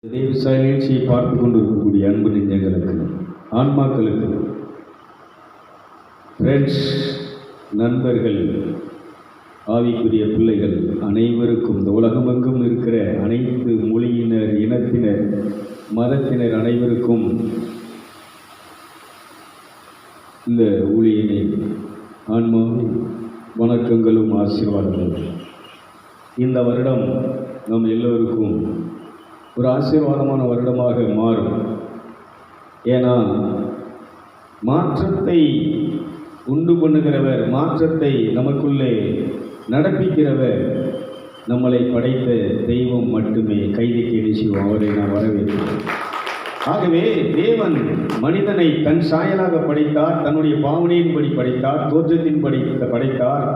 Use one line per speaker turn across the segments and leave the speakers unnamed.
தேவசாய நிகழ்ச்சியை பார்த்து கொண்டிருக்கக்கூடிய அன்பு நெஞ்சங்களுக்கு, ஆன்மாக்களுக்கு, ஃப்ரெண்ட்ஸ், நண்பர்கள், ஆவிக்குரிய பிள்ளைகள் அனைவருக்கும், இந்த உலகமெங்கும் இருக்கிற அனைத்து மொழியினர், இனத்தினர், மதத்தினர் அனைவருக்கும் இந்த ஊழியினை ஆன்மாவின் வணக்கங்களும் ஆசீர்வாதங்களும். இந்த வருடம் நம் எல்லோருக்கும் ஒரு ஆசீர்வாதமான வருடமாக மாறும். ஏன்னா மாற்றத்தை உண்டு பண்ணுகிறவர், மாற்றத்தை நமக்குள்ளே நடப்பிக்கிறவர் நம்மளை படைத்த தெய்வம் மட்டுமே. கைதிக்கு நிச்சயம் அவரை நான் வரவேற்கிறேன். ஆகவே தேவன் மனிதனை தன் சாயலாக படைத்தார், தன்னுடைய பாவனையின்படி படைத்தார், தோற்றத்தின்படி படைத்தார்.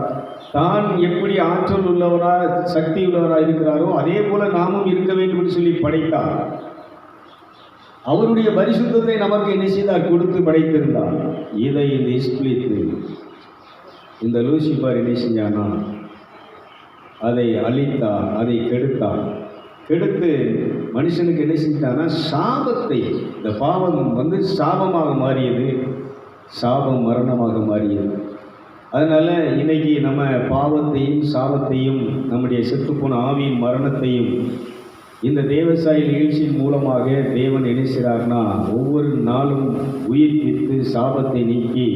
தான் எப்படி ஆற்றல் உள்ளவராக, சக்தி உள்ளவராக இருக்கிறாரோ அதே போல நாமும் இருக்க வேண்டும் என்று சொல்லி படைத்தார். அவருடைய பரிசுத்தத்தை நமக்கு என்ன செய்தார்? கொடுத்து படைத்திருந்தார். இதை இந்த இஸ்பிலித்து, இந்த லூசிபர் என்ன செஞ்சானா? அதை அழித்தார், அதை கெடுத்தார். கெடுத்து மனுஷனுக்கு என்ன செஞ்சிட்டான்னா சாபத்தை, இந்த பாவம் சாபமாக மாறியது, சாபம் மரணமாக மாறியது. அதனால் இன்னைக்கு நம்ம பாவத்தையும் சாபத்தையும், நம்முடைய செத்துப்போன ஆவியின் மரணத்தையும் இந்த தேவசாய நிகழ்ச்சியின் மூலமாக தேவன் நினைக்கிறார்னா ஒவ்வொரு நாளும் உயிர்ப்பித்து சாபத்தை நீக்கி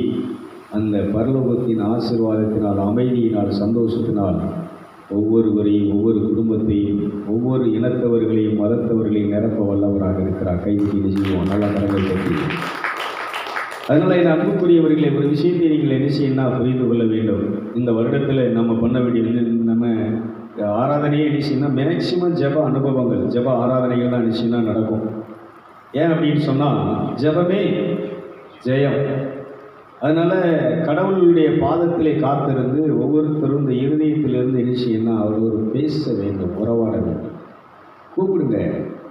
அந்த பரலோகத்தின் ஆசீர்வாதத்தினால், அமைதியினால், சந்தோஷத்தினால் ஒவ்வொருவரையும், ஒவ்வொரு குடும்பத்தையும், ஒவ்வொரு இனத்தவர்களையும், மதத்தவர்களையும் நிரப்ப வல்லவராக இருக்கிறார். கைது செய்வோம், நல்லா கரங்கள் கட்டி. அதனால் என் அன்புக்குரியவர்களை, ஒரு விஷயத்தை நீங்கள் என்ன செய்யணும் புரிந்து கொள்ள வேண்டும். இந்த வருடத்தில் நம்ம பண்ண வேண்டியது, நம்ம ஆராதனையே என்ன செய்யணும், மேக்சிமம் ஜெப அனுபவங்கள், ஜெப ஆராதனைகள் தான் நிச்சயம்னா நடக்கும். ஏன் அப்படின்னு சொன்னால் ஜெபமே ஜெயம். அதனால் கடவுளுடைய பாதத்திலே காத்திருந்து ஒவ்வொருத்தரும் இந்த இருதயத்திலிருந்து என்ன செய்யணும், அவர் ஒரு பேச வேண்டும், உறவாட வேண்டும். கூப்பிடுங்க,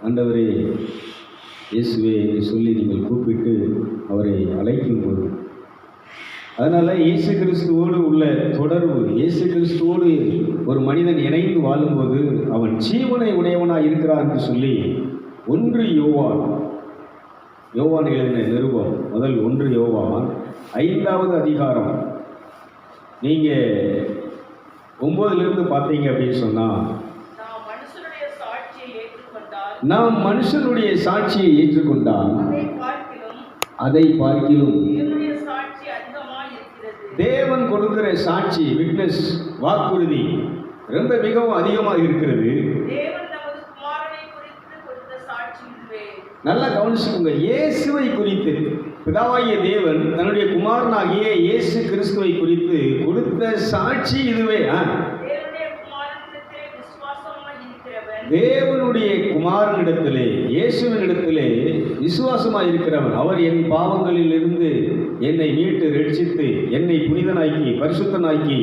ஆண்டவரே இயேசுவே என்று சொல்லி நீங்கள் கூப்பிட்டு அவரை அழைக்கும் போது, அதனால் இயேசு கிறிஸ்துவோடு உள்ள தொடர்பு, இயேசு கிறிஸ்துவோடு ஒரு மனிதன் இணைந்து வாழும்போது அவன் ஜீவனை உடையவனாக இருக்கிறான் என்று சொல்லி 1 யோவான் எழுதின நிருபம், முதல் 1 யோவான் 5வது அதிகாரம், நீங்கள் 9லிருந்து பார்த்தீங்க அப்படின்னு சொன்னால், நாம் மனுஷனுடைய சாட்சியை ஏற்றுக்கொண்டால் அதை பார்க்கிலும் தேவன் கொடுக்கிற சாட்சி, விட்னஸ், வாக்குறுதி ரொம்ப மிகவும் அதிகமாக இருக்கிறது. நல்லா கவனிச்சுக்கோங்க. இயேசுவை குறித்து பிதாவாகிய தேவன் தன்னுடைய குமாரனாகிய இயேசு கிறிஸ்துவை குறித்து கொடுத்த சாட்சி இதுவே. தேவனுடைய குமாரனிடத்திலே, இயேசுவினிடத்திலே விசுவாசமாக இருக்கிறவன், அவர் என் பாவங்களிலிருந்து என்னை மீட்டு ரட்சித்து, என்னை புனிதனாக்கி, பரிசுத்தனாக்கி,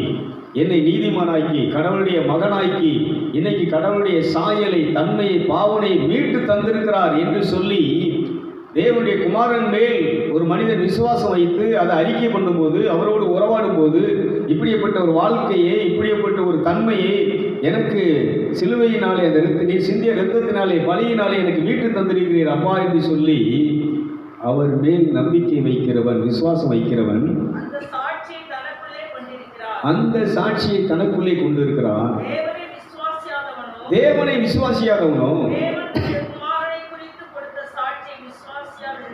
என்னை நீதிமானாக்கி, கடவுளுடைய மகனாக்கி, இன்னைக்கு கடவுளுடைய சாயலை, தன்மையை, பாவனை மீட்டு தந்திருக்கிறார் என்று சொல்லி தேவனுடைய குமாரன் மேல் ஒரு மனிதன் விசுவாசம் வைத்து அதை அறிக்கை பண்ணும்போது, அவரோடு உறவாடும் போது, இப்படிப்பட்ட ஒரு வாழ்க்கையை, இப்படிப்பட்ட ஒரு தன்மையை எனக்கு சிலுவையினாலே, அந்த நீ சிந்திய இரத்தத்தினாலே, பலியினாலே எனக்கு மீட்டு தந்திருக்கிறீர் அப்பா என்று சொல்லி அவர் மேல் நம்பிக்கை வைக்கிறவன், விசுவாசம் வைக்கிறவன் அந்த சாட்சியை தனக்குள்ளே கொண்டிருக்கிறான். தேவனை விசுவாசியாதவனோ,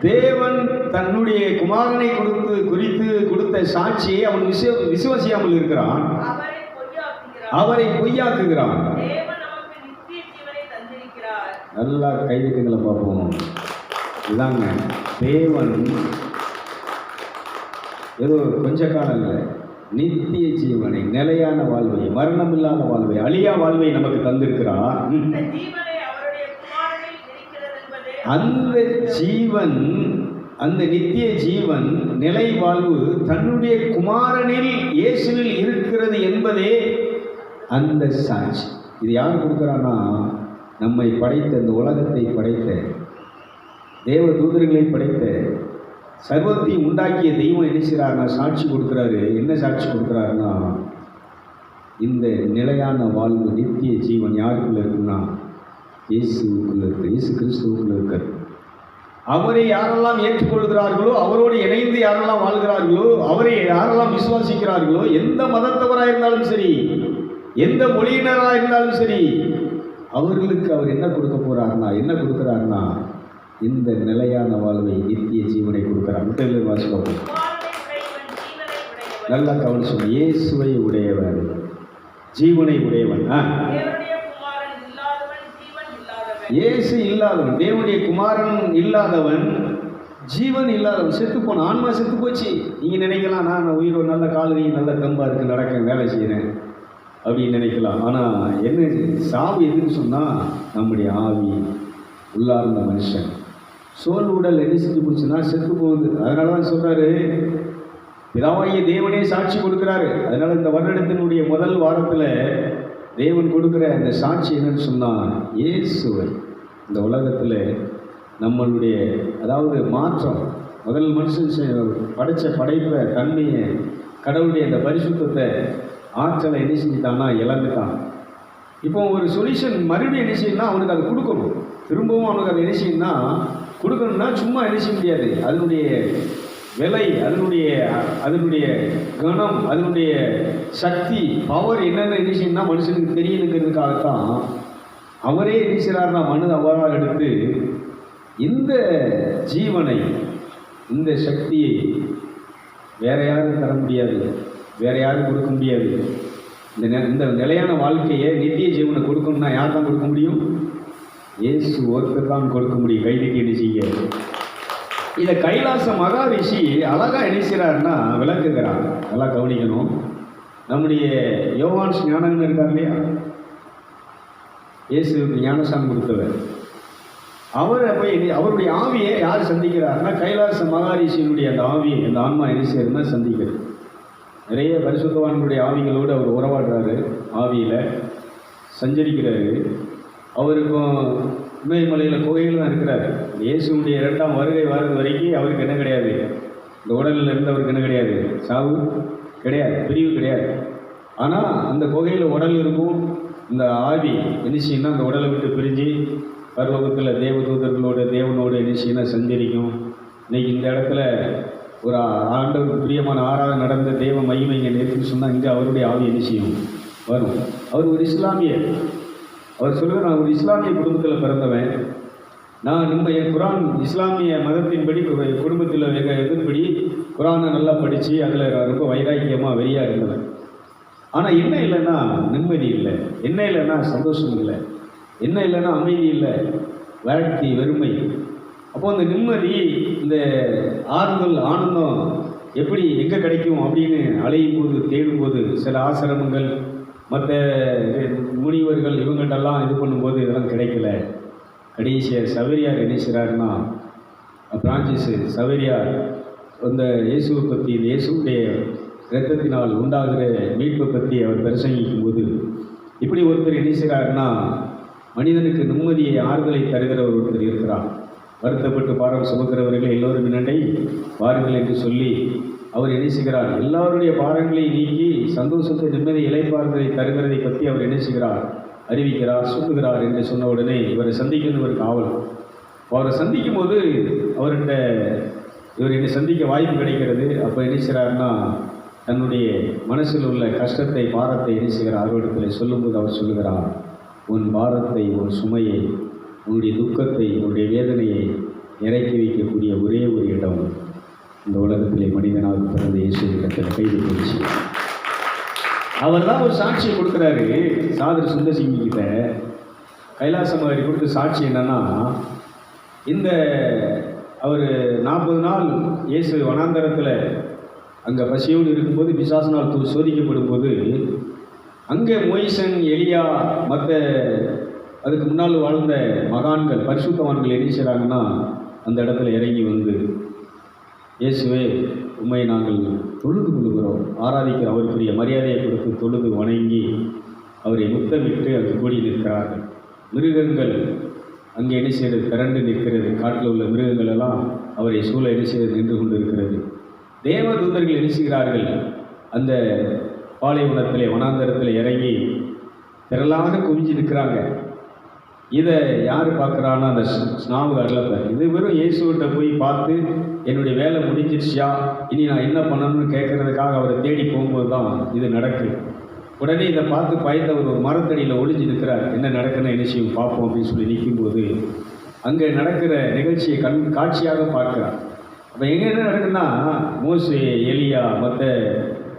தேவன் தன்னுடைய குமாரனை குறித்து கொடுத்த சாட்சியை அவன் விசுவாசியாமல் இருக்கிறான், அவரை பொய்யாக்குகிறான். நல்லா கைதுகளை பார்ப்போம். இதாங்க தேவன் ஏதோ கொஞ்ச காலம் இல்லை, நித்திய ஜீவனை, நிலையான வாழ்வை, மரணம் இல்லாத வாழ்வை, அழியா வாழ்வை நமக்கு தந்திருக்கிறார். அந்த ஜீவன், அந்த நித்திய ஜீவன், நிலை வாழ்வு தன்னுடைய குமாரனில், இயேசுவில் இருக்கிறது என்பதே அந்த சாட்சி. இது யார் கொடுக்குறான்னா, நம்மை படைத்த, இந்த உலகத்தை படைத்த, தேவ தூதர்களை படைத்த, சர்வத்தை உண்டாக்கிய தெய்வம் என்ன செய்கிறாருன்னா சாட்சி கொடுக்குறாரு. என்ன சாட்சி கொடுக்குறாருன்னா, இந்த நிலையான வாழ்வு, நித்திய ஜீவன் யாருக்குள்ள இருக்குன்னா இயேசு கிறிஸ்துவுக்குள்ள இருக்கார். அவரை யாரெல்லாம் ஏற்றுக்கொள்கிறார்களோ, அவரோடு இணைந்து யாரெல்லாம் வாழ்கிறார்களோ, அவரை யாரெல்லாம் விசுவாசிக்கிறார்களோ, எந்த மதத்தவராக இருந்தாலும் சரி, எந்த மொழியினராக இருந்தாலும் சரி, அவர்களுக்கு அவர் என்ன கொடுக்க போறாருன்னா, என்ன கொடுக்கிறாருன்னா, இந்த நிலையான வாழ்வை, நித்திய ஜீவனை கொடுக்கிறார். முதலில் வாசிப்போம். நல்லா கவனிச்சு, இயேசுவை உடையவர், ஜீவனை உடையவன். இயேசு இல்லாதவன், தேவனுடைய குமாரன் இல்லாதவன், ஜீவன் இல்லாதவன், செத்து போன ஆன்மா செத்து போச்சு. நீங்க நினைக்கலாம், நான் உயிரோடு நல்ல காலடி நல்ல தம்பா இருக்கு, நடக்க வேலை செய்கிறேன் அப்படின்னு நினைக்கலாம். ஆனால் என்ன சாவு எதுன்னு சொன்னால், நம்முடைய ஆவி, உள்ளார்ந்த மனுஷன், சோல் உடல் என்ன செஞ்சு போச்சுன்னா செத்து போகுது. அதனால தான் சொல்கிறாரு, பிதாவாகிய தேவனே சாட்சி கொடுக்குறாரு. அதனால் இந்த வருடத்தினுடைய முதல் வாரத்தில் தேவன் கொடுக்குற அந்த சாட்சி என்னன்னு சொன்னால், இயேசுவை இந்த உலகத்தில் நம்மளுடைய, அதாவது மாற்றம், முதல் மனுஷன் படைத்த படைப்பை, தன்மையை, கடவுளுடைய அந்த பரிசுத்தத்தை, ஆற்றலை என்ன செஞ்சுட்டான்னா இழந்துட்டான். இப்போ ஒரு சொல்யூஷன் மறுபடியும் என்ன செய்யணும்னா அவனுக்கு அதை கொடுக்கணும். திரும்பவும் அவனுக்கு அதை என்ன செய்யணும்னா கொடுக்கணும்னா சும்மா என்ன செய்ய முடியாது. அதனுடைய விலை, அதனுடைய கணம், அதனுடைய சக்தி, பவர் என்னென்ன என்ன செய்யணும்னா மனுஷனுக்கு தெரியணுங்கிறதுக்காகத்தான் அவரே என்ன செய்கிறார்னா மனு அவரால் எடுத்து இந்த ஜீவனை, இந்த சக்தியை வேற யாரும் தர முடியாது, வேற யாரும் கொடுக்க முடியாது. இந்த நிலையான வாழ்க்கையை, நித்திய ஜீவனை கொடுக்கணும்னா யார் தான் கொடுக்க முடியும்? இயேசு ஒருத்தர் தான் கொடுக்க முடியும். கைதுக்கு என்ன செய்ய, இதை கைலாச மகாரிஷி அழகாக என்ன செய்கிறாருன்னா விளக்குகிறார். நல்லா கவனிக்கணும். நம்முடைய யோவான் ஞானகன் இருக்கார் இல்லையா, இயேசுக்கு ஞானசானம் கொடுத்தவர், அவரை போய் அவருடைய ஆவியை யார் சந்திக்கிறாருன்னா கைலாச மகாரிஷியினுடைய அந்த ஆவியை, அந்த ஆன்மா என்ன செய்யறதுன்னா சந்திக்கிறது. நிறைய பரிசுத்தவான்களுடைய ஆவிகளோடு அவர் உறவாடுறாரு, ஆவியில் சஞ்சரிக்கிறாரு. அவருக்கும் இமயமலையில் கோயில் தான் இருக்கிறார். இயேசுடைய 2ஆம் வருகை வர்றது வரைக்கும் அவருக்கு என்ன கிடையாது, இந்த உடலில் இருந்தவருக்கு என்ன கிடையாது, சாவு கிடையாது, பிரிவு கிடையாது. ஆனால் அந்த குகையில் உடல் இருக்கும். இந்த ஆவி என்ன செய்யணும்னா அந்த உடலை விட்டு பிரிஞ்சு பரலோகத்தில் தேவதூதர்களோட தேவனோட என்ன செய்யணும் சஞ்சரிக்கும். இன்றைக்கி இந்த இடத்துல ஒரு ஆண்டவருக்கு பிரியமான ஆராதனை நடந்த தேவ மகிமை இங்கே நேற்றுன்னு சொன்னால் இங்கே அவருடைய ஆவி என்ன செய்யும் வரும். அவர் ஒரு இஸ்லாமியர். அவர் சொல்லுவார், நான் ஒரு இஸ்லாமிய குடும்பத்தில் பிறந்தவன், நான் என் குரான் இஸ்லாமிய மதத்தின்படி குடும்பத்தில் எதிர்படி குரானை நல்லா படித்து அதில் ரொம்ப வைராக்கியமாக வெறியாக இருந்தவன். ஆனால் என்ன இல்லைன்னா நிம்மதி இல்லை, என்ன இல்லைன்னா சந்தோஷம் இல்லை, என்ன இல்லைன்னா அமைதி இல்லை, வாழ்க்கை வெறுமை. அப்போது அந்த நிம்மதி, இந்த ஆறுதல், ஆனந்தம் எப்படி எங்கே கிடைக்கும் அப்படின்னு அலையும் போது, தேடும்போது, சில ஆசிரமங்கள், மற்ற முனிவர்கள் இவங்கள்டெல்லாம் இது பண்ணும்போது இதெல்லாம் கிடைக்கல. கடைசியாக சவேரியார் என்ன செய்கிறாருன்னா, பிரான்சிஸ் சவேரியார் அந்த இயேசுவை பற்றி, இயேசுடைய இரத்தத்தினால் உண்டாகிற மீட்பை பற்றி அவர் பிரசங்கிக்கும் போது, இப்படி ஒருத்தர் என்ன செய்கிறாருன்னா, மனிதனுக்கு நிம்மதியை, ஆறுதலை தருகிற ஒருத்தர் இருக்கிறார். வருத்தப்பட்டு பாரம் சுமக்கிறவர்கள் எல்லோரும் முன்னாடி வாருங்கள் என்று சொல்லி அவர் என்ன செய்கிறார், எல்லாருடைய பாரங்களை நீக்கி சந்தோஷத்தை, நிம்மதி, இளைப்பாறுதலை தருகிறதை பற்றி அவர் என்ன செய்கிறார், அறிவிக்கிறார், சொல்லுகிறார் என்று சொன்ன உடனே இவரை சந்திக்கணும் ஒரு காவல். அவரை சந்திக்கும் போது அவர்கிட்ட இவர் என்னை சந்திக்க வாய்ப்பு கிடைக்கிறது. அப்போ என்ன செய்கிறாருன்னா, தன்னுடைய மனசில் உள்ள கஷ்டத்தை, பாரத்தை என்ன செய்கிறார் அவரிடத்தில் சொல்லும்போது அவர் சொல்லுகிறார், உன் பாரத்தை, உன் சுமையை, உன்னுடைய துக்கத்தை, உன்னுடைய வேதனையை இறக்கி வைக்கக்கூடிய ஒரே ஒரு இடம் இந்த உலகத்திலே மனிதனாக பிறந்த இயேசு இடத்தில் கைது போச்சு. அவர் தான் ஒரு சாட்சியை கொடுக்குறாரு. சாதர் சுந்தர் கிட்ட கைலாச மகாரி கொடுத்த சாட்சி என்னன்னா, இந்த அவர் 40 நாள் இயேசு வனாந்தரத்தில் அங்கே பசியோடு இருக்கும்போது, பிசாசினால் சோதிக்கப்படும் போது, அங்கே மோய்சன், எலியா, மற்ற அதுக்கு முன்னால் வாழ்ந்த மகான்கள், பரிசுத்தவான்கள் என்ன செய்கிறாங்கன்னா அந்த இடத்துல இறங்கி வந்து, இயேசுவே உண்மையை நாங்கள் தொழுது கொள்கிறோம், ஆராதிக்கிறோம், அவருக்குரிய மரியாதையை கொடுத்து தொழுது வணங்கி அவரை முத்தமிட்டு அங்கு கூடி நிற்கிறார்கள். மிருகங்கள் அங்கே என்ன செய்கிறது, திரண்டு நிற்கிறது. காட்டில் உள்ள மிருகங்கள் எல்லாம் அவரை சூழ என்ன செய்து நின்று கொண்டு இருக்கிறது. தேவதூதர்கள் என்ன செய்கிறார்கள், அந்த பாலைவனத்திலே, வனாந்தரத்தில் இறங்கி திரளாக குவிஞ்சு நிற்கிறாங்க. இதை யார் பார்க்குறான்னா அந்த ஸ்நாபக அல்லப்பர். இது வெறும் இயேசுகிட்ட போய் பார்த்து என்னுடைய வேலை முடிஞ்சிருச்சியா, இனி நான் என்ன பண்ணணும்னு கேட்கறதுக்காக அவரை தேடி போகும்போது தான் இது நடக்குது. உடனே இதை பார்த்து பயந்தவர் ஒரு மரத்தடியில் ஒளிஞ்சு நிற்கிறார். என்ன நடக்குன்னு என்ன செய்யும் பார்ப்போம் அப்படின்னு சொல்லி நிற்கும்போது அங்கே நடக்கிற நிகழ்ச்சியை காட்சியாக பார்க்கிறார். அப்போ எங்கே என்ன நடக்குதுன்னா, மோசே, எலியா, மற்ற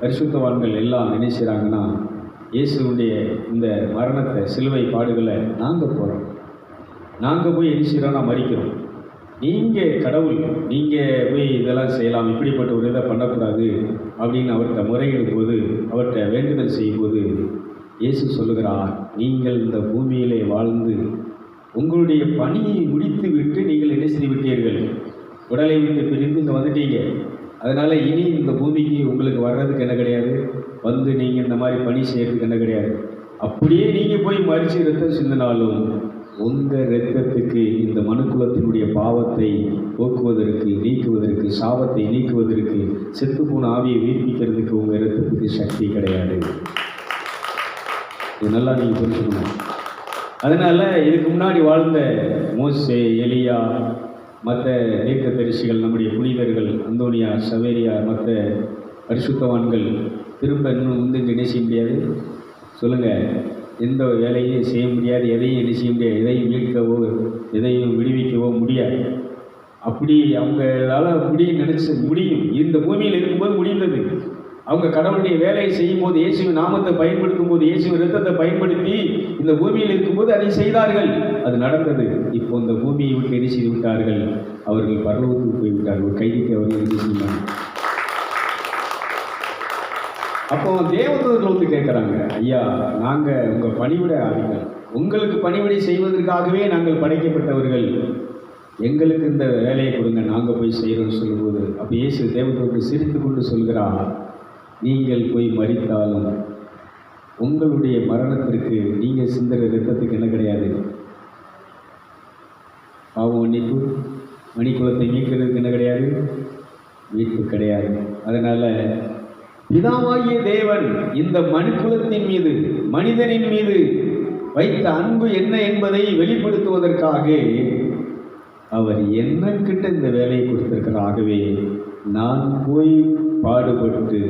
பரிசுத்தவான்கள் எல்லாம் என்ன செய்கிறாங்கன்னா, இயேசுடைய இந்த மரணத்தை, சிலுவை பாடுகளை நாங்கள் போகிறோம், நாங்கள் போய் என்ன செய்கிறோன்னா மறிக்கிறோம், நீங்கள் கடவுள், நீங்கள் போய் இதெல்லாம் செய்யலாம், இப்படிப்பட்ட ஒரு இதை பண்ணக்கூடாது அப்படின்னு அவர்கிட்ட முறையிடும் போது, அவர்கிட்ட வேண்டுதல் செய்யும்போது இயேசு சொல்லுகிறார், நீங்கள் இந்த பூமியிலே வாழ்ந்து உங்களுடைய பணியை முடித்து விட்டு நீங்கள் என்ன செய்து விட்டீர்கள், உடலை விட்டு பிரிந்து இங்கே வந்துட்டீங்க. அதனால் இனி இந்த பூமிக்கு உங்களுக்கு வர்றதுக்கு என்ன கிடையாது, வந்து நீங்கள் இந்த மாதிரி பணி செய்கிறதுக்கு என்ன கிடையாது. அப்படியே நீங்கள் போய் மறித்து ரத்தம் சிந்தினாலும் உங்கள் இரத்தத்துக்கு இந்த மனுக்குலத்தினுடைய பாவத்தை போக்குவதற்கு, நீக்குவதற்கு, சாபத்தை நீக்குவதற்கு, செத்துப்போன ஆவியை உயிர்ப்பிக்கிறதுக்கு உங்கள் இரத்தத்துக்கு சக்தி கிடையாது. இது நல்லா நீங்கள் புரிஞ்சுக்கணும். அதனால் இதுக்கு முன்னாடி வாழ்ந்த மோசே, எலியா, மற்ற தீர்க்கதரிசிகள், நம்முடைய புனிதர்கள், அந்தோனியா, சவேரியா, மற்ற பரிசுத்தவான்கள் திரும்ப இன்னும் முந்திங்க என்ன செய்ய முடியாது சொல்லுங்கள். எந்த வேலையும் செய்ய முடியாது, எதையும் என்ன செய்ய முடியாது, எதையும் மீட்கவோ எதையும் விடுவிக்கவோ முடியாது. அப்படி அவங்களால முடியும். இந்த பூமியில் இருக்கும்போது முடிந்தது. அவங்க கடவுளுடைய வேலையை செய்யும்போது, இயேசுவின் நாமத்தை பயன்படுத்தும் போது, இயேசுவின் இரத்தத்தை பயன்படுத்தி இந்த பூமியில் இருக்கும்போது அதை செய்தார்கள். அது நடந்தது. இப்போ இந்த பூமியை விட்டு என்ன செய்து விட்டார்கள், அவர்கள் பரலோகத்துக்கு போய்விட்டார்கள். ஒரு கைதிக்கு அவர்கள் என்ன செய்யலாம். அப்போ தேவதூதர்கள் வந்து கேட்குறாங்க, ஐயா, நாங்கள் உங்கள் பணிவிடை ஆவிகள், உங்களுக்கு பணிவிடை செய்வதற்காகவே நாங்கள் படைக்கப்பட்டவர்கள், எங்களுக்கு இந்த வேலையை கொடுங்க, நாங்கள் போய் செய்கிறோம்னு சொல்லும்போது, அப்போ இயேசு தேவதூதர்கள் சிரித்து கொண்டு சொல்கிறார், நீங்கள் போய் மரித்தாலும் உங்களுடைய மரணத்திற்கு நீங்கள் சிந்துற இரத்தத்துக்கு என்ன கிடையாது, பாவம் மன்னிப்பு, மணிக்குலத்தை மீட்கிறதுக்கு என்ன கிடையாது, மீட்பு கிடையாது. அதனால் பிதாவாகிய தேவன் இந்த மனுக்குலத்தின் மீது, மனிதனின் மீது வைத்த அன்பு என்ன என்பதை வெளிப்படுத்துவதற்காக அவர் என்னக்கிட்ட இந்த வேலையை கொடுத்திருக்கிறாகவே நான் போய் பாடுபட்டு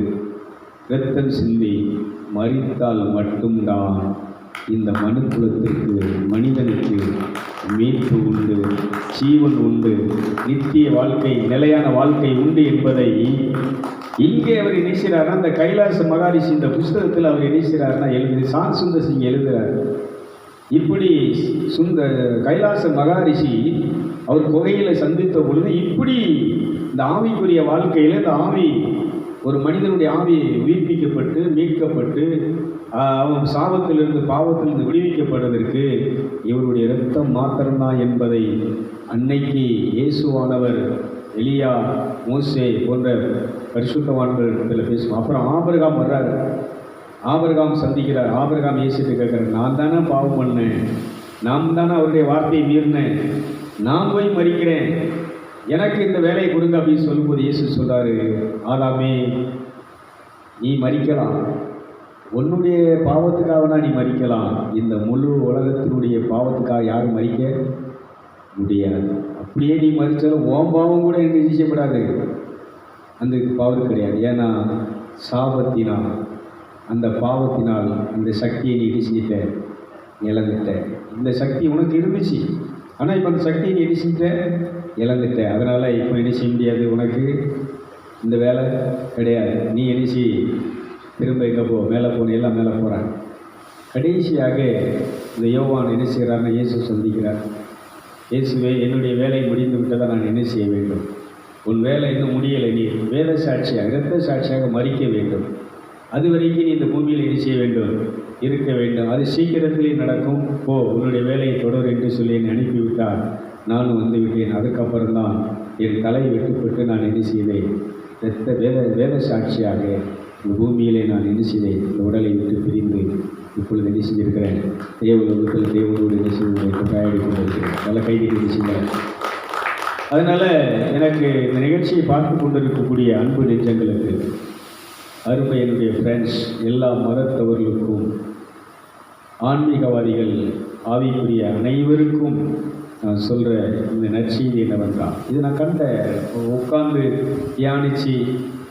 இரத்தம் சிந்தி மரித்தால் மட்டும்தான் இந்த மனுக்குலத்திற்கு, மனிதனுக்கு மீட்பு உண்டு, ஜீவன் உண்டு, நித்திய வாழ்க்கை, நிலையான வாழ்க்கை உண்டு என்பதை இங்கே அவர் இணைக்கிறார். அந்த கைலாச மகாரிஷி இந்த புஸ்தகத்தில் அவர் இணைக்கிறார்னா எழுது சான் சுந்தர் சிங் எழுதுகிறார். இப்படி கைலாச மகாரிஷி அவர் குகையில் சந்தித்த பொழுது இப்படி இந்த ஆவிக்குரிய வாழ்க்கையில் இந்த ஆவி, ஒரு மனிதனுடைய ஆவி உயிர்ப்பிக்கப்பட்டு மீட்கப்பட்டு அவன் சாபத்திலிருந்து, பாவத்திலிருந்து விடுவிக்கப்படுவதற்கு இவருடைய இரத்தம் மாத்திரம்தான் என்பதை அன்னைக்கு இயேசுவானவர் எலியா, மோசே போன்ற பரிசுத்தவான்கள் இடத்துல பேசுவோம். அப்புறம் ஆபிரகாம் வர்றார், ஆபிரகாம் சந்திக்கிறார். ஆபிரகாம் இயேசுட்டு கேட்குறாரு, நான் தானே பாவம் பண்ணேன், நான் தானே அவருடைய வார்த்தையை மீறினேன், நான் போய் மறிக்கிறேன், எனக்கு இந்த வேலையை கொடுங்க அப்படின்னு சொல்லும்போது இயேசு சொல்கிறாரு, ஆதாமே நீ மறிக்கலாம், உன்னுடைய பாவத்துக்காகனா நீ மறிக்கலாம், இந்த முழு உலகத்தினுடைய பாவத்துக்காக யாரும் மறிக்க முடியாது. அப்படியே நீ மறித்தாலும் ஓம் பாவம் கூட எனக்கு நிச்சயப்படாது, அந்த பாவம் கிடையாது. ஏன்னா சாபத்தினால், அந்த பாவத்தினால் இந்த சக்தியை நீ இடிச்சிட்ட, இழந்துட்ட. இந்த சக்தி உனக்கு இருந்துச்சு, ஆனால் இப்போ அந்த சக்தியை நீ இடிச்சிட்ட, இழந்துட்ட. அதனால் இப்போ என்ன செய்ய முடியாது, உனக்கு இந்த வேலை கிடையாது. நீ எரிசி திரும்ப எங்கே போ, மேலே போன எல்லாம் மேலே போகிறாங்க. கடைசியாக இந்த யோவான் என்ன செய்கிறாருன்னா இயேசு சந்திக்கிறார். இயேசுவே, என்னுடைய வேலை முடிந்து விட்டதை நான் என்ன செய்ய வேண்டும், உன் வேலை இன்னும் முடியலை, நீ வேத சாட்சியாக, இரத்த சாட்சியாக மறிக்க வேண்டும், அது வரைக்கும் நீ இந்த பூமியில் என்ன செய்ய வேண்டும், இருக்க வேண்டும், அது சீக்கிரத்திலே நடக்கும், போ உன்னுடைய வேலையை தொடர் என்று சொல்லி என்னை அனுப்பிவிட்டார். நானும் வந்து விட்டேன். அதுக்கப்புறம்தான் என் தலை வெட்டுப்பட்டு நான் என்ன செய்தேன், வேத சாட்சியாக இந்த பூமியிலே நான் என்ன செய்தேன், இந்த உடலை விட்டு பிரிந்து இப்பொழுது என்ன செஞ்சிருக்கிறேன், தேவலோகத்தில் தேவனோடு என்ன செய்து தயாரி கொண்டிருக்கிறேன். நல்ல கைதி செய்கிறேன். அதனால் எனக்கு இந்த நிகழ்ச்சியை பார்த்து கொண்டிருக்கக்கூடிய அன்பு நெஞ்சங்களுக்கு, அருமை என்னுடைய ஃப்ரெண்ட்ஸ், எல்லா மதத்தவர்களுக்கும், ஆன்மீகவாதிகள் ஆவிக்குரிய அனைவருக்கும் நான் சொல்கிற இந்த நற்செய்தி என்னவென்றால், இது நான் உட்கார்ந்து தியானித்து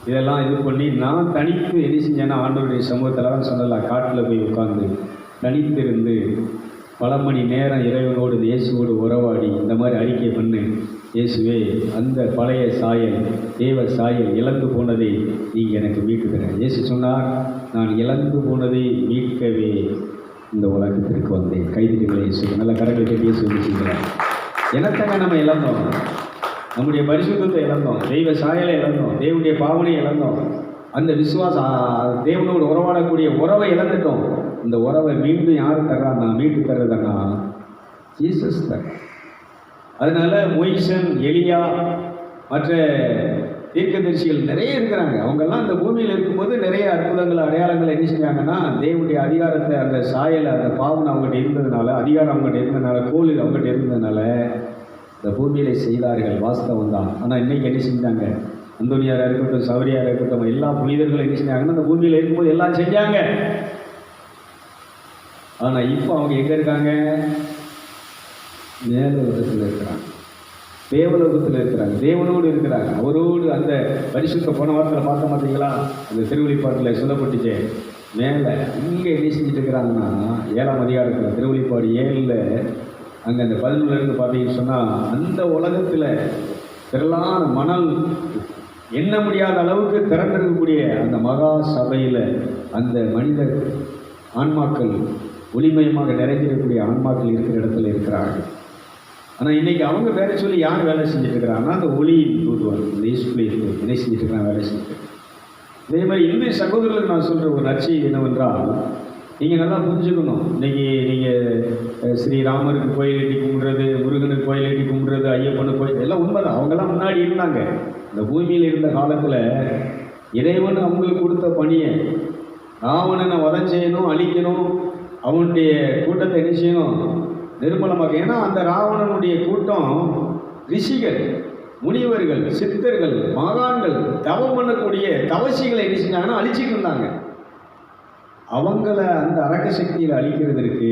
இதெல்லாம் இது பண்ணி நான் தனித்து என்ன செஞ்சேன்னா, ஆண்டவருடைய சமூகத்தில் தான் சொன்னலாம், காட்டில் போய் உட்கார்ந்து தனித்திருந்து பல மணி நேரம் இறைவனோடு இயேசுவோடு உறவாடி இந்த மாதிரி அறிக்கை பண்ணு, இயேசுவே அந்த பழைய சாயல் தேவ சாயல் இழந்து போனதை நீங்கள் எனக்கு மீட்டுக்கிறேன். இயேசு சொன்னார், நான் இழந்து போனதை மீட்கவே இந்த உலகத்திற்கு வந்தேன். கைதிகளை இயேசு நல்ல கரங்களை கட்டி இயேசு சொல்லுகிறேன். எனத்தங்க நம்ம இழந்தோம், நம்முடைய பரிசுத்தத்தை இழந்தோம், தெய்வ சாயலை இழந்தோம், தேவனுடைய பாவனை இழந்தோம், அந்த தேவனோடு உறவாடக்கூடிய உறவை இழந்துட்டோம். இந்த உறவை மீண்டும் யார் தர்றான்னா, மீட்டு தர்றதுன்னா ஜீசஸ் தான். அதனால மொய்சன், எலியா, மற்ற தீர்க்கதரிசிகள் நிறைய இருக்கிறாங்க. அவங்கெல்லாம் இந்த பூமியில் இருக்கும்போது நிறைய அற்புதங்கள் அடையாளங்கள் என்ன செஞ்சாங்கன்னா, தேவனுடைய அதிகாரத்தை அந்த சாயலை அந்த பாவனை அவங்ககிட்ட இருந்ததுனால, அதிகாரம் அவங்ககிட்ட இருந்ததுனால, கோவில் அவங்ககிட்ட இருந்ததுனால இந்த பூமியில செய்தார்கள். வாஸ்தவம் தான். ஆனால் இன்னைக்கு என்ன செஞ்சாங்க, அந்தோனியாராக இருக்கட்டும், சௌரியாராக இருக்கட்டும், எல்லா புனிதர்களும் என்ன செஞ்சாங்கன்னா இந்த பூமியில் இருக்கும்போது எல்லாம் செஞ்சாங்க. ஆனால் இப்போ அவங்க எங்கே இருக்காங்க? மேலோகத்தில் இருக்கிறாங்க, தேவலோகத்தில் இருக்கிறாங்க, தேவனோடு இருக்கிறாங்க, அவரோடு. அந்த பரிசுத்த போன வாரத்தில் பார்த்த மாட்டீங்களா, அந்த திருவெளிப்பாட்டில் சொல்லப்பட்டுச்சே, மேலே இங்கே என்ன செஞ்சுட்டு இருக்கிறாங்கன்னா 7ஆம் அதிகாரத்தில் திருவெளிப்பாடு 7ல் அங்கே அந்த 11லேருந்து பார்த்தீங்கன்னு சொன்னால், அந்த உலகத்தில் திரளான மணல் எண்ண முடியாத அளவுக்கு திறந்திருக்கக்கூடிய அந்த மகா சபையில் அந்த மனித ஆன்மாக்கள், ஒளிமயமாக நிறைஞ்சிருக்கக்கூடிய ஆன்மாக்கள் இருக்கிற இடத்துல இருக்கிறார்கள். ஆனால் இன்றைக்கி அவங்க வேலை சொல்லி யார் வேலை செஞ்சுட்டு இருக்கிறாங்கன்னா, அந்த ஒளி தூதுவார் என்ன செஞ்சுட்டு இருக்கிறாங்க, வேலை செஞ்சுட்டு. இதே மாதிரி இந்து சகோதரர்களுக்கு நான் சொல்கிற ஒரு நற்செய்தி என்னவென்றால், நீங்கள் நல்லா புரிஞ்சுக்கணும். இன்றைக்கி நீங்கள் ஸ்ரீராமருக்கு கோயில் கட்டி கும்பிட்றது, முருகனுக்கு கோயில் கட்டி கும்பிட்றது, ஐயப்பனுக்கு கோயில் எல்லாம் உண்மைதான். அவங்கெல்லாம் முன்னாடி இருந்தாங்க. இந்த பூமியில் இருந்த காலத்தில் இறைவன் அவங்களுக்கு கொடுத்த பணியை, ராவணனை வதம் செய்யணும், அழிக்கணும், அவனுடைய கூட்டத்தை என்ன செய்யணும், நிர்மலமாக. ஏன்னா அந்த ராவணனுடைய கூட்டம் ரிஷிகள், முனிவர்கள், சித்தர்கள், மகான்கள், தவம் பண்ணக்கூடிய தவசிகளை என்ன செஞ்சாங்கன்னா அழிச்சிட்டு இருந்தாங்க. அவங்கள அந்த அரக்க சக்தியில் அழிக்கிறதுக்கு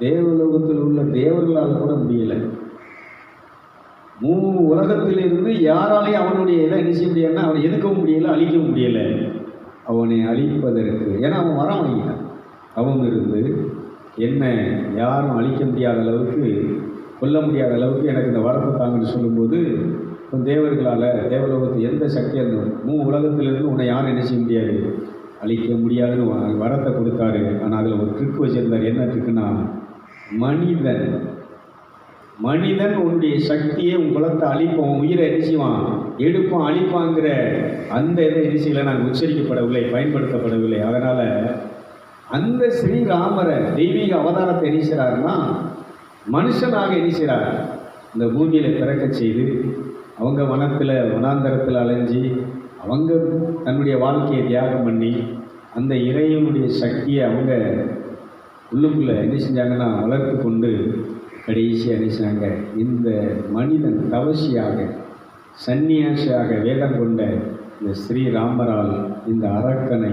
தேவலோகத்தில் உள்ள தேவர்களால் கூட முடியலை. உலகத்திலிருந்து யாராலையும் அவனுடைய இதை என்ன செய்ய முடியலைன்னா, அவனை எதுக்கவும் முடியலை, அழிக்கவும் முடியலை. அவனை அழிப்பதற்கு, ஏன்னா அவன் வரம் வாங்கிட்டான். அவன் இருந்து என்ன யாரும் அழிக்க முடியாத அளவுக்கு, கொல்ல முடியாத அளவுக்கு எனக்கு இந்த வரத்தை தாங்கன்னு சொல்லும்போது, இப்போ தேவர்களால், தேவலோகத்தில் எந்த சக்தி அந்த உலகத்திலிருந்து உன்னை யாரும் என்ன செய்ய முடியாது, அழிக்க முடியாதுன்னு வரத்தை கொடுத்தாரு. ஆனால் அதில் ஒரு ட்ரிக் வச்சுருந்தார். என்ன ட்ரிக்குன்னா, மனிதன் உன்னுடைய சக்தியை, உன் குலத்தை அழிப்பான், உயிரை எரிச்சிவான், எடுப்பான், அழிப்பாங்கிற அந்த இதை எரிசியில் நாங்கள் உச்சரிக்கப்படவில்லை, பயன்படுத்தப்படவில்லை. அதனால் அந்த ஸ்ரீராமரை தெய்வீக அவதாரத்தை எரிக்கிறாருன்னா, மனுஷனாக எரிக்கிறார். இந்த பூமியில் பிறக்க செய்து அவங்க வனாந்தரத்தில் அலைஞ்சி அவங்க தன்னுடைய வாழ்க்கையை தியாகம் பண்ணி அந்த இறைவனுடைய சக்தியை அவங்க உள்ளுக்குள்ளே என்ன செஞ்சாங்கன்னா வளர்த்து கொண்டு கடைசியாக என்ன செஞ்சாங்க, இந்த மனிதன் தவசியாக, சன்னியாசியாக வேடம் கொண்ட இந்த ஸ்ரீராமரால் இந்த அரக்கனை,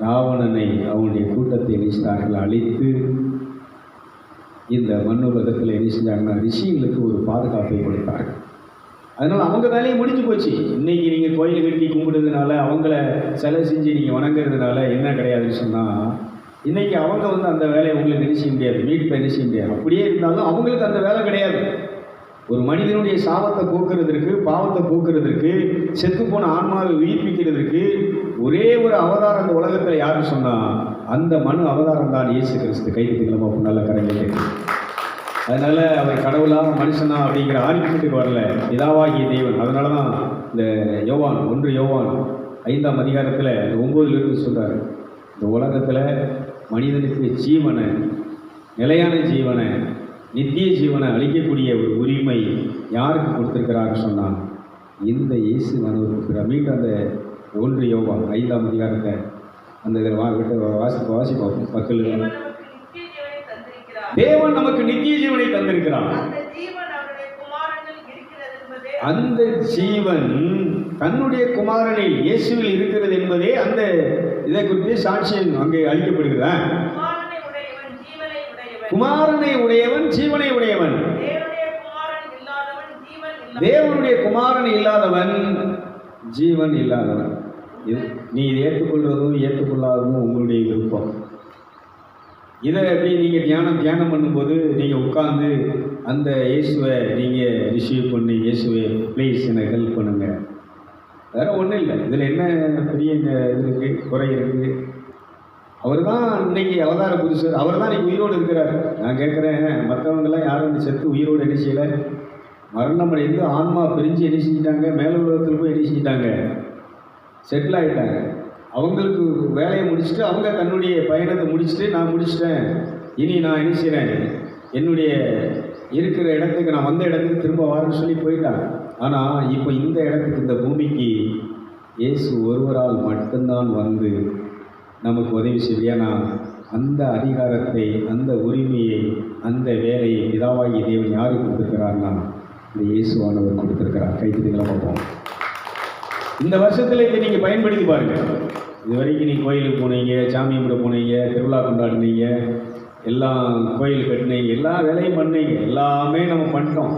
ராவணனை, அவனுடைய கூட்டத்தை என்ன அழித்து இந்த மண்ணுலகத்தில் என்ன செஞ்சாங்கன்னா ரிஷிகளுக்கு ஒரு பாதுகாப்பை கொடுத்தார்கள். அதனால் அவங்க வேலையை முடிஞ்சு போச்சு. இன்றைக்கி நீங்கள் கோயில் கட்டி கும்பிடுறதுனால, அவங்கள சிலை செஞ்சு நீங்கள் வணங்குறதுனால என்ன கிடையாதுன்னு சொன்னால், இன்றைக்கி அவங்க அந்த வேலையை உங்களுக்கு என்ன செய்ய முடியாது, மீட்பை என்ன செய்ய முடியாது. அப்படியே இருந்தாலும் அவங்களுக்கு அந்த வேலை கிடையாது. ஒரு மனிதனுடைய சாபத்தை போக்குறதற்கு, பாவத்தை போக்குறதற்கு, செத்துப்போன ஆன்மாவை உயிர்ப்பிக்கிறதுக்கு ஒரே ஒரு அவதாரம் அந்த உலகத்தில் யாருன்னு சொன்னால், அந்த மனு அவதாரம் தான் இயேசு கிறிஸ்து. கைதுக்கலாம் அப்போ நல்ல கரையில். அதனால் அவர் கடவுளாக மனுஷனா அப்படிங்கிற ஆர்குமெண்ட்டுக்கு வரல, பிதாவாகிய தேவன். அதனால தான் இந்த யோவான் 1 யோவான் 5ஆம் அதிகாரத்தில் 9லிருந்து சொல்கிறார், இந்த உலகத்தில் மனிதனுக்கு ஜீவனை, நிலையான ஜீவனை, நித்திய ஜீவனை அளிக்கக்கூடிய ஒரு உரிமை யாருக்கு கொடுத்துருக்கிறாருன்னு சொன்னால், இந்த இயேசு மனுவுக்கு. மீண்டும் அந்த 1 யோவான் 5ஆம் அதிகாரத்தை அந்த இதில் வாசிப்போம். மக்கள், தேவன் நமக்கு நித்திய ஜீவனை தந்திருக்கிறார். அந்த ஜீவன் தன்னுடைய குமாரனில் இயேசுவில் இருக்கிறது என்பதே அந்த இதை குறித்து சாட்சியம் அங்கே அளிக்கப்படுகிறதா. குமாரனை உடையவன் ஜீவனை உடையவன். தேவனுடைய குமாரன் இல்லாதவன் ஜீவன் இல்லாதவன். நீ இதை ஏற்றுக்கொள்வதும் ஏற்றுக்கொள்ளாததும் உங்களுடைய விருப்பம். இதை எப்படி நீங்கள் தியானம் பண்ணும்போது நீங்கள் உட்கார்ந்து அந்த இயேசுவை நீங்கள் ரிசீவ் பண்ணி, இயேசுவை ப்ளீஸ் எனக்கு ஹெல்ப் பண்ணுங்கள், வேறு ஒன்றும் இல்லை. இதில் என்ன பெரிய இது இருக்குது, குறை இருக்குது? அவர் தான் இன்னைக்கு அவதார புருஷர், அவர் தான் இன்னைக்கு உயிரோடு இருக்கிறார். நான் கேட்குறேன், மற்றவங்கெல்லாம் யாரும் செத்து உயிரோடு என்ன செய்யலை, மரணம் அடைந்து ஆன்மா பிரிஞ்சு என்ன செஞ்சிட்டாங்க, மேல உலகத்தில் போய் என்ன செஞ்சிட்டாங்க, செட்டில் ஆகிட்டாங்க. அவங்களுக்கு வேலையை முடிச்சுட்டு, அவங்க தன்னுடைய பயணத்தை முடிச்சுட்டு, நான் முடிச்சிட்டேன், இனி நான் என்ன செய்கிறேன், என்னுடைய இருக்கிற இடத்துக்கு, நான் வந்த இடத்துக்கு திரும்ப வரேன்னு சொல்லி போயிட்டாங்க. ஆனால் இப்போ இந்த இடத்துக்கு, இந்த பூமிக்கு இயேசு ஒருவரால் மட்டும்தான் வந்து நமக்கு உதவி செய்யா. அந்த அதிகாரத்தை, அந்த உரிமையை, அந்த வேலையை பிதாவாகிய தேவன் யாருக்கு கொடுத்துருக்கிறார்னா இந்த இயேசுவானவர் கொடுத்துருக்கிறார். கைத்தறிகளை பார்ப்போம். இந்த வருஷத்தில் இதை நீங்கள் பயன்படுத்தி பாருங்கள். இது வரைக்கும் நீங்கள் கோயிலுக்கு போனீங்க, சாமி கும்பிட போனீங்க, திருவிழா கொண்டாடினீங்க, எல்லாம் கோயில் கட்டினீங்க, எல்லா வேலையும் பண்ணீங்க, எல்லாமே நம்ம பண்ணிட்டோம்.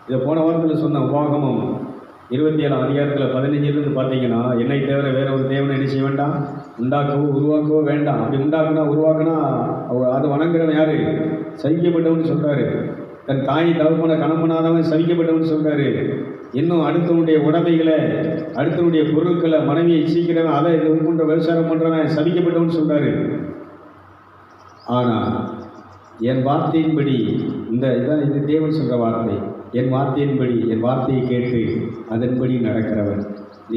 இதை போன வாரத்தில் சொன்ன உபாகமம் 27 அதிகாரத்தில் 15 பார்த்தீங்கன்னா, என்னை தவிர வேற ஒரு தேவனை என்ன செய்ய வேண்டாம், உண்டாக்கவோ உருவாக்கவோ வேண்டாம். அப்படி உண்டாக்குனா உருவாக்குனா அது வணங்குறவன் யார், சவிக்கப்பட்டவன் சொல்கிறாரு. தன் தாய் தகப்பனை கணவனாதவன் சவிக்கப்பட்டவன் சொல்கிறாரு. இன்னும் அடுத்தவனுடைய உடைமைகளை, அடுத்தவனுடைய பொருட்களை, மனைவியை சீக்கிரவன், அதை இது போன்ற விவசாயம் பண்ணுறவன் சவிக்கப்பட்டவன் சொல்கிறாரு. ஆனால் என் வார்த்தையின்படி, இது தேவன் சொல்கிற வார்த்தை, என் வார்த்தையின்படி, என் வார்த்தையை கேட்டு அதன்படி நடக்கிறவன்,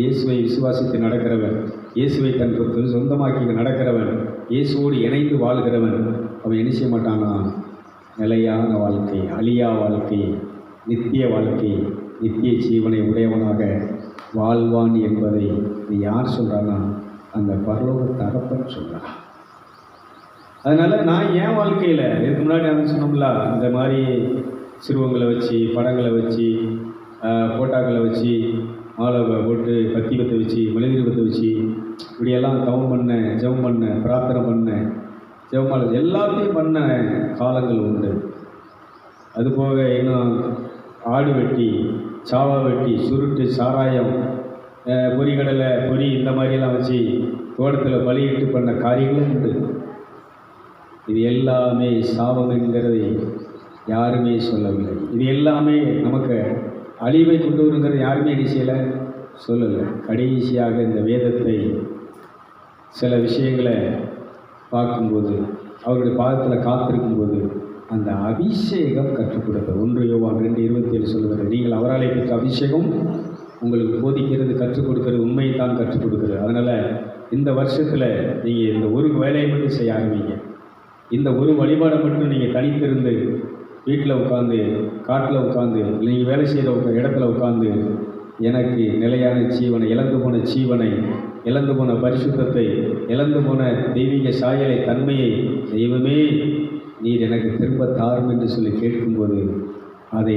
இயேசுவை விசுவாசித்து நடக்கிறவன், இயேசுவை தன் சொந்தமாக்கி நடக்கிறவன், இயேசுவோடு இணைந்து வாழ்கிறவன், அவன் என்ன செய்ய மாட்டானா, நிலையான வாழ்க்கை, அழியா வாழ்க்கை, நித்திய வாழ்க்கை, நித்திய ஜீவனை உடையவனாக வாழ்வான் என்பதை நீ யார் சொல்கிறான்னா, அந்த பரலோக தகப்பன் சொல்கிறான். அதனால் நான் என் வாழ்க்கையில் இதுக்கு முன்னாடி நான் சொன்னோம்ல, இந்த மாதிரி சிறுவங்களை வச்சு, படங்களை வச்சு, ஃபோட்டோக்களை வச்சு, மாலை போட்டு, பத்தி பற்ற வச்சு, மெழுதிரி பற்ற வச்சு, இப்படியெல்லாம் தவம் பண்ணேன், ஜெபம் பண்ணேன், பிரார்த்தனை பண்ணேன், ஜெபமாலை எல்லாத்தையும் பண்ண காலங்கள் உண்டு. அதுபோக இன்னும் ஆடு வெட்டி, சாவா வெட்டி, சுருட்டு, சாராயம், பொறிகடலை, பொறி, இந்த மாதிரியெல்லாம் வச்சு தோட்டத்தில் பலியிட்டு பண்ண காரியங்களும் உண்டு. இது எல்லாமே சாபம் என்கிறதை யாருமே சொல்லவில்லை. இது எல்லாமே நமக்கு அழிவை கொண்டு வருங்கிறது யாருமே என்ன செய்யலை, சொல்லலை. கடைசியாக இந்த வேதத்தை சில விஷயங்களை பார்க்கும்போது, அவருடைய பாதத்தில் காத்திருக்கும்போது அந்த அபிஷேகம் கற்றுக் கொடுத்தது. 1 யோவான் 2:27 சொல்லுகிறது, நீங்கள் அவராலே பெற்ற அபிஷேகம் உங்களுக்கு போதிக்கிறது, கற்றுக் கொடுக்கிறது, உண்மையை தான் கற்றுக் கொடுக்குறது. அதனால் இந்த வருஷத்தில் நீங்கள் இந்த ஒரு வேலையை மட்டும் செய்ய ஆரம்பிங்க. இந்த ஒரு வழிபாடை மட்டும் நீங்கள் தனித்திருந்து வீட்டில் உட்காந்து, காட்டில் உட்காந்து, நீங்கள் வேலை செய்கிற இடத்துல உட்காந்து, எனக்கு நிலையான ஜீவனை, இழந்து போன ஜீவனை, இழந்து போன பரிசுத்தத்தை, இழந்து போன தெய்வீக சாயலை, தன்மையை தெய்வமே நீர் எனக்கு திரும்ப தாரும் என்று சொல்லி கேட்கும்போது அதை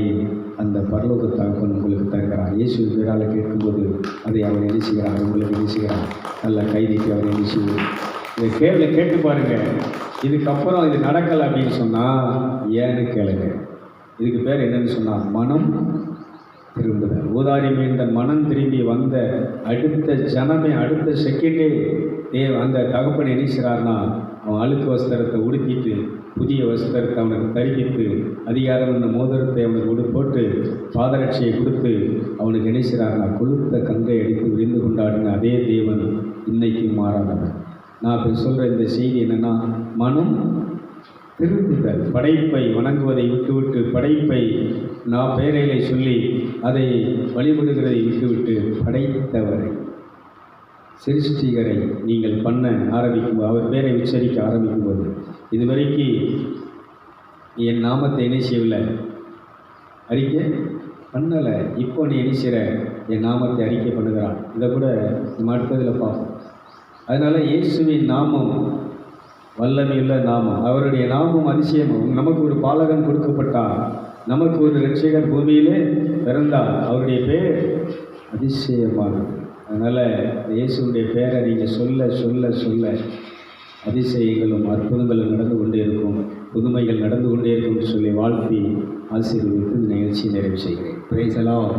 அந்த பரலோக தகப்பன் உங்களுக்கு தருகிறார். இயேசு பேரால் கேட்கும்போது அதை அவர் நினைச்சுகிறார், உங்களுக்கு நினைச்சுகிறார். நல்ல கைதிக்கு அவர் நினைச்சுகிறார். இதை கேட்டு பாருங்கள். இதுக்கப்புறம் இது நடக்கலை அப்படின்னு சொன்னால் ஏன்னு கேளுங்க. இதுக்கு பேர் என்னன்னு சொன்னால் மனம் திரும்புதல். ஊதாரி மீண்ட மனம் திரும்பி வந்த அடுத்த ஜனமே, அடுத்த செகண்டே அந்த தகப்பன் நினைக்கிறார்னா, அவன் அழுக்கு வஸ்திரத்தை உடுத்திட்டு புதிய வஸ்திரத்தை அவனுக்கு தரிப்பித்து, அதிகாரம் என்ற மோதிரத்தை அவனுக்கு போட்டு, பாதரட்சியை கொடுத்து அவனுக்கு நினைக்கிறார்னா, கொழுத்த கங்கை அடித்து விரிந்து கொண்டாடின அதே தேவன் இன்னைக்கும் மாறாதவன். நான் இப்போ சொல்கிற இந்த செய்தி என்னென்னா, மனம் திருப்புதல். படைப்பை வணங்குவதை விட்டுவிட்டு, படைப்பை நான் பேரைகளை சொல்லி அதை வழிபடுகிறதை விட்டுவிட்டு, படைத்தவரை, சிருஷ்டிகரை நீங்கள் பண்ண ஆரம்பிக்கும்போது, அவர் பேரை உச்சரிக்க ஆரம்பிக்கும்போது, இதுவரைக்கும் என் நாமத்தை என்ன செய்யவில்லை, அறிக்கை பண்ணலை. இப்போ நீ என்ன செய்கிற, என் நாமத்தை அறிக்கை பண்ணுகிறான். இதை கூட நம்ம அடுத்ததில் பார்ப்போம். அதனால் இயேசுவின் நாமம் வல்லமையுள்ள நாமம், அவருடைய நாமம் அதிசயமும். நமக்கு ஒரு பாலகன் கொடுக்கப்பட்டார், நமக்கு ஒரு இரட்சகர் பூமியிலே பிறந்தார், அவருடைய பேர் அதிசயமானது. அதனால் இயேசுடைய பேரை நீங்கள் சொல்ல சொல்ல சொல்ல அதிசயங்களும் அற்புதங்களும் நடந்து கொண்டே இருக்கும். புதுமைகள் நடந்து கொண்டே இருக்கும் என்று சொல்லி வாழ்த்தி ஆசீர்வதித்து இந்த நிகழ்ச்சியை நிறைவு செய்கிறேன். Praise the Lord.